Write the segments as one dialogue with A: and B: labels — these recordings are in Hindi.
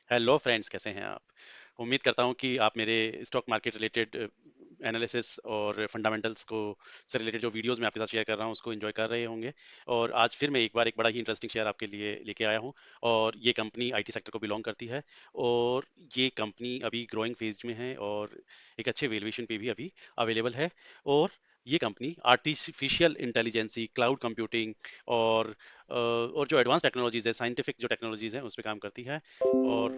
A: हेलो फ्रेंड्स, कैसे हैं आप? उम्मीद करता हूँ कि आप मेरे स्टॉक मार्केट रिलेटेड एनालिसिस और फंडामेंटल्स को से रिलेटेड जो वीडियोस मैं आपके साथ शेयर कर रहा हूँ उसको एंजॉय कर रहे होंगे। और आज फिर मैं एक बार एक बड़ा ही इंटरेस्टिंग शेयर आपके लिए लेके आया हूँ। और ये कंपनी आईटी सेक्टर को बिलोंग करती है। और ये कंपनी अभी ग्रोइंग फेज में है और एक अच्छे वैल्यूएशन पे भी अभी अवेलेबल है। और ये company artificial intelligence, cloud computing और जो एडवांस टेक्नोलॉजीज है, साइंटिफिक जो टेक्नोलॉजीज हैं उस पर काम करती है। और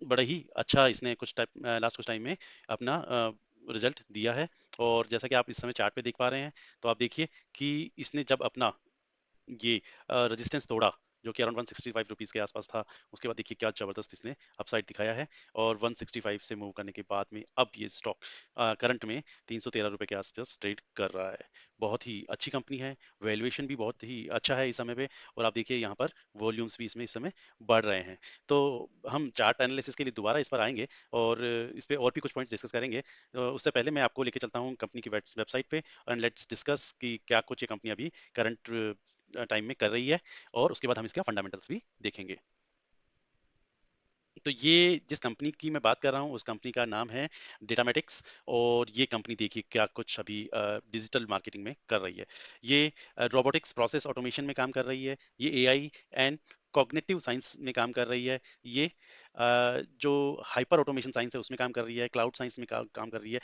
A: बड़ा ही अच्छा इसने लास्ट कुछ टाइम में अपना रिजल्ट दिया है। और जैसा कि आप इस समय चार्ट पे देख पा रहे हैं, तो आप देखिए कि इसने जब अपना ये रेजिस्टेंस तोड़ा, जो कि अराउंड 165 रुपीज़ के आसपास था, उसके बाद देखिए क्या ज़बरदस्त इसने अपसाइड दिखाया है। और 165 से मूव करने के बाद में अब ये स्टॉक करंट में 313 रुपए के आसपास ट्रेड कर रहा है। बहुत ही अच्छी कंपनी है, वैल्यूएशन भी बहुत ही अच्छा है इस समय पे। और आप देखिए यहाँ पर वॉल्यूम्स भी इसमें इस समय बढ़ रहे हैं। तो हम चार्ट एनालिसिस के लिए दोबारा इस पर आएंगे और इस पे और भी कुछ पॉइंट्स डिस्कस करेंगे। उससे पहले मैं आपको लेके चलता हूँ कंपनी की वेबसाइट पे, एंड लेट्स डिस्कस कि क्या कुछ ये कंपनी अभी करंट टाइम में कर रही है। और उसके बाद हम इसका फंडामेंटल्स भी देखेंगे। तो ये जिस कंपनी की मैं बात कर रहा हूँ उस कंपनी का नाम है डेटामेटिक्स। और ये कंपनी देखिए क्या कुछ अभी डिजिटल मार्केटिंग में कर रही है। ये रोबोटिक्स प्रोसेस ऑटोमेशन में काम कर रही है। ये एआई एंड कॉग्निटिव साइंस में काम कर रही है। ये जो हाइपर ऑटोमेशन साइंस है उसमें काम कर रही है। क्लाउड साइंस में काम कर रही है।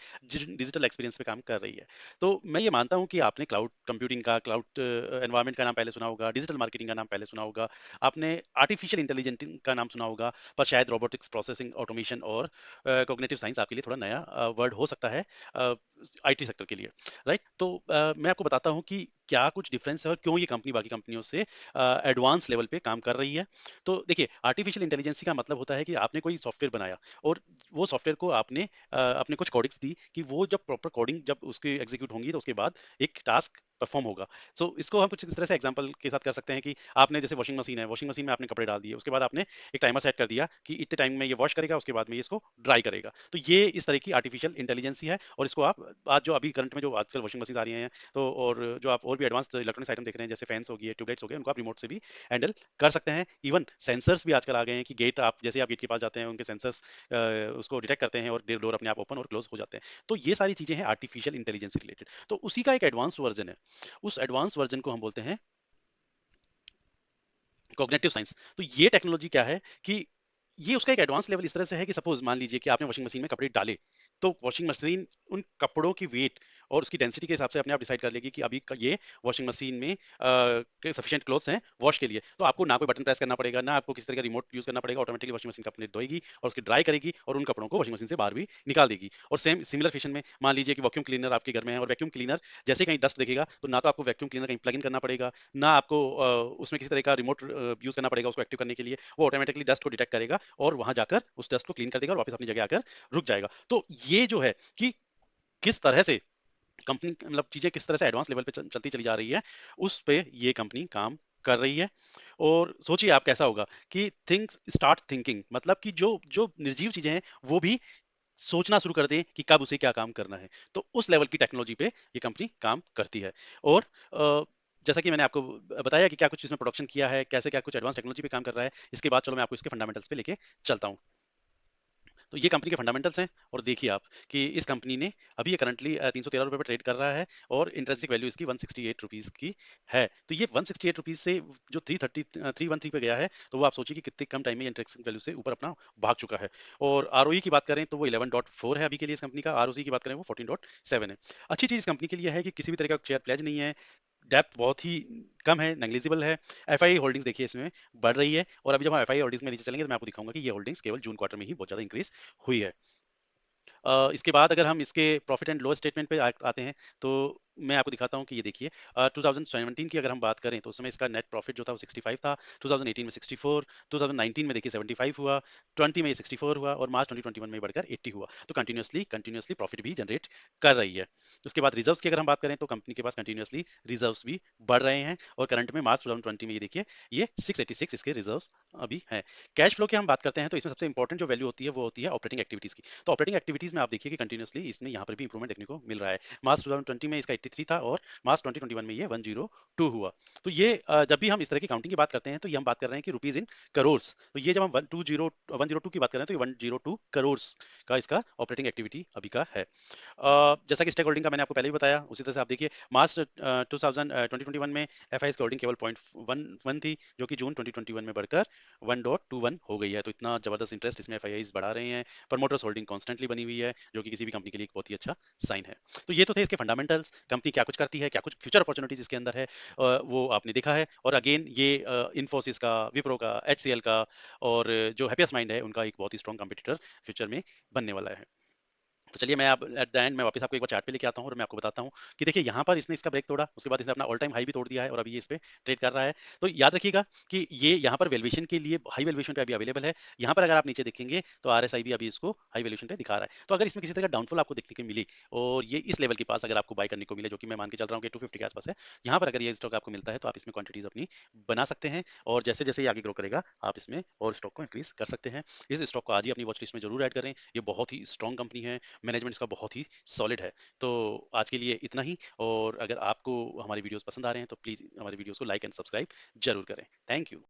A: डिजिटल एक्सपीरियंस पे काम कर रही है। तो मैं ये मानता हूँ कि आपने क्लाउड कंप्यूटिंग का, क्लाउड एनवायरनमेंट का नाम पहले सुना होगा, डिजिटल मार्केटिंग का नाम पहले सुना होगा, आपने आर्टिफिशियल इंटेलिजेंस का नाम सुना होगा। पर शायद रोबोटिक्स प्रोसेसिंग ऑटोमेशन और कॉग्निटिव साइंस आपके लिए थोड़ा नया वर्ड हो सकता है आईटी सेक्टर के लिए, राइट? तो मैं आपको बताता हूँ कि क्या कुछ डिफरेंस है और क्यों ये कंपनी बाकी कंपनियों से एडवांस लेवल पे काम कर रही है। तो देखिए, आर्टिफिशियल इंटेलिजेंस का मतलब होता है कि आपने कोई सॉफ्टवेयर बनाया और वो सॉफ्टवेयर को आपने अपने कुछ कोडिंग्स दी कि वो जब प्रॉपर कोडिंग जब उसकी एग्जीक्यूट होंगी तो उसके बाद एक टास्क परफॉर्म होगा। सो इसको हम कुछ इस तरह से एग्जांपल के साथ कर सकते हैं कि आपने जैसे वॉशिंग मशीन है, वॉशिंग मशीन में आपने कपड़े डाल दिए, उसके बाद आपने एक टाइमर सेट कर दिया कि इतने टाइम में ये वॉश करेगा, उसके बाद में ये इसको ड्राई करेगा। तो ये इस तरह की आर्टिफिशियल इंटेलिजेंसी है। और इसको आप आज जो अभी करंट में जो आजकल वॉशिंग मशीन आ रही हैं, तो और जो आप और भी एडवांस इलेक्ट्रॉनिक्स आइटम देख रहे हैं जैसे फैंस हो गए, ट्यूबलाइट्स हो गए, उनको आप रिमोट से भी हैंडल कर सकते हैं। इवन सेंसर्स भी आजकल आ गए हैं कि गेट आप जैसे आप गेट के पास जाते हैं, उनके सेंसर्स उसको डिटेक्ट करते हैं और डोर अपने आप ओपन और क्लोज हो जाते हैं। तो ये सारी चीजें हैं आर्टिफिशियल इंटेलिजेंस से रिलेटेड। तो उसी का एक एडवांस वर्जन है। उस एडवांस वर्जन को हम बोलते हैं कॉग्निटिव साइंस। तो ये टेक्नोलॉजी क्या है कि ये उसका एक एडवांस लेवल इस तरह से है कि सपोज मान लीजिए कि आपने वॉशिंग मशीन में कपड़े डाले, तो वॉशिंग मशीन उन कपड़ों की वेट और उसकी डेंसिटी के हिसाब से अपने आप डिसाइड कर लेगी कि अभी ये वॉशिंग मशीन में सफिशिएंट क्लोथ्स हैं वॉश के लिए। तो आपको ना कोई बटन प्रेस करना पड़ेगा, ना आपको किसी तरह का रिमोट यूज करना पड़ेगा। ऑटोमेटिकली वॉशिंग मशीन कपड़े धोएगी और उसकी ड्राई करेगी और उन कपड़ों को वॉशिंग मशीन से बाहर भी निकाल देगी। और सेम सिमिलर फैशन में मान लीजिए कि वैक्यूम क्लीनर आपके घर में है और वैक्यूम क्लीनर जैसे कहीं डस्ट देखेगा तो ना तो आपको वैक्यूम क्लीनर कहीं प्लग इन करना पड़ेगा, ना आपको उसमें किसी तरह का रिमोट यूज करना पड़ेगा उसको एक्टिव करने के लिए। वो ऑटोमेटिकली डस्ट को डिटेक्ट करेगा और वहां जाकर उस डस्ट को क्लीन कर देगा और वापस अपनी जगह आकर रुक जाएगा। तो ये जो है कि किस तरह से कंपनी मतलब चीजें किस तरह से एडवांस लेवल पे चलती चली जा रही है, उस पे ये कंपनी काम कर रही है। और सोचिए आप कैसा होगा कि थिंग्स स्टार्ट थिंकिंग, मतलब कि जो जो निर्जीव चीजें हैं वो भी सोचना शुरू कर दें कि कब उसे क्या काम करना है। तो उस लेवल की टेक्नोलॉजी पे ये कंपनी काम करती है। और जैसा कि मैंने आपको बताया कि क्या कुछ इसमें प्रोडक्शन किया है, कैसे क्या कुछ एडवांस टेक्नोलॉजी पे काम कर रहा है, इसके बाद चलो मैं आपको इसके फंडामेंटल्स पे लेके चलता हूँ। तो ये कंपनी के फंडामेंटल्स हैं। और देखिए आप कि इस कंपनी ने अभी ये करंटली 313 रुपये पर ट्रेड कर रहा है और इंट्रेंसिक वैल्यू इसकी 168 रुपीज़ की है। तो ये 168 रुपीज़ से जो 313 पे गया है, तो वो आप सोचिए कि कितने कम टाइम में इंट्रेंसिक वैल्यू से ऊपर अपना भाग चुका है। और आरओई की बात करें तो वो 11.4 है अभी के लिए इस कंपनी का। आरओसी की बात करें वो 14.7 है। अच्छी चीज़ इस कंपनी के लिए है कि किसी भी तरह का शेयर प्लेज नहीं है, डेप्थ बहुत ही कम है, नेग्लिजिबल है। एफआई होल्डिंग्स देखिए इसमें बढ़ रही है। और अभी जब हम एफआई होल्डिंग्स में नीचे चलेंगे तो मैं आपको दिखाऊंगा कि ये होल्डिंग्स केवल जून क्वार्टर में ही बहुत ज़्यादा इंक्रीज हुई है। इसके बाद अगर हम इसके प्रॉफिट एंड लॉस स्टेटमेंट पे आते हैं, तो मैं आपको दिखाता हूँ कि ये देखिए 2017 की अगर हम बात करें तो उस समय इसका नेट प्रॉफिट जो था वो 65 था। 2018 में 64, 2019 में देखिए 75 हुआ, 20 में ये 64 हुआ और मार्च 2021 में बढ़कर 80 हुआ। तो कंटिन्यूसली प्रॉफिट भी जनरेट कर रही है। उसके बाद रिजर्व्स की अगर हम बात करें तो कंपनी के पास कंटिन्यूसली रिजर्व्स भी बढ़ रहे हैं। और करंट में मार्च 2020 में ये देखिए ये 686 इसके रिजर्व्स अभी हैं। कैश फ्लो की हम बात करते हैं तो इसमें सबसे इंपॉर्टेंट जो वैल्यू होती है वो होती है ऑपरेटिंग एक्टिविटीज की। तो ऑपरेटिंग एक्टिविटीज में आप देखिए कि कंटिन्यूसली इसमें यहाँ पर भी इंप्रूवमेंट देखने को मिल रहा है। मार्च 2020 में इसका 163 था और मार्च 2021 में ये 102 हुआ। तो ये जब भी हम इस तरह की काउंटिंग की बात करते हैं तो ये हम बात कर रहे हैं कि रुपीज इन करोर्स। तो ये जब हम 102 की बात कर रहे हैं तो ये 102 करोर्स का इसका ऑपरेटिंग एक्टिविटी अभी का है। जैसा कि स्टेक होल्डिंग का मैंने आपको पहले भी बताया, उसी तरह से आप देखिए मार्च 2021 में एफआईएस की होल्डिंग केवल 0.11 थी, जो कि जून 2021 में बढ़कर 1.21 हो गई है। तो इतना जबरदस्त इंटरेस्ट इसमें एफआईआईज बढ़ा रहे हैं। प्रमोटर्स होल्डिंग कॉन्स्टेंटली बनी हुई है, जो कि किसी भी कंपनी के लिए एक बहुत ही अच्छा साइन है। तो ये तो थे इसके फंडामेंटल्स, कंपनी क्या कुछ करती है, क्या कुछ फ्यूचर अपॉर्चुनिटीज इसके अंदर है, वो आपने देखा है। और अगेन ये इन्फोसिस का, विप्रो का, एचसीएल का और जो हैप्पीएस्ट माइंड है उनका एक बहुत ही स्ट्रॉन्ग कंपटीटर फ्यूचर में बनने वाला है। तो चलिए मैं आप एट द एंड मैं वापस आपको एक बार चार्ट पे लेके आता हूँ और मैं आपको बताता हूँ कि देखिए यहाँ पर इसने इसका ब्रेक तोड़ा, उसके बाद इसने अपना ऑल टाइम हाई भी तोड़ दिया है और अभी ये इस पे ट्रेड कर रहा है। तो याद रखिएगा कि ये यहाँ पर वैल्यूएशन के लिए हाई वैल्यूएशन पे अभी अवेलेबल है। यहाँ पर अगर आप नीचे देखेंगे तो आरएसआई भी अभी इसको हाई वैल्यूएशन पे दिखा रहा है। तो अगर इसमें किसी तरह का डाउनफॉल आपको देखने को मिली और ये इस लेवल के पास अगर आपको बाय करने को मिले, जो कि मैं मान के चल रहा हूँ कि 250 के आसपास है, यहाँ पर अगर ये स्टॉक आपको मिलता है तो आप इसमें क्वांटिटीज अपनी बना सकते हैं और जैसे जैसे ये आगे ग्रो करेगा आप इसमें और स्टॉक को इंक्रीज कर सकते हैं। इस स्टॉक को आज ही अपनी वॉच लिस्ट में जरूर ऐड करें, ये बहुत ही स्ट्रॉन्ग कंपनी है, मैनेजमेंट इसका बहुत ही सॉलिड है। तो आज के लिए इतना ही, और अगर आपको हमारी वीडियोस पसंद आ रहे हैं तो प्लीज़ हमारी वीडियोस को लाइक एंड सब्सक्राइब जरूर करें। Thank you.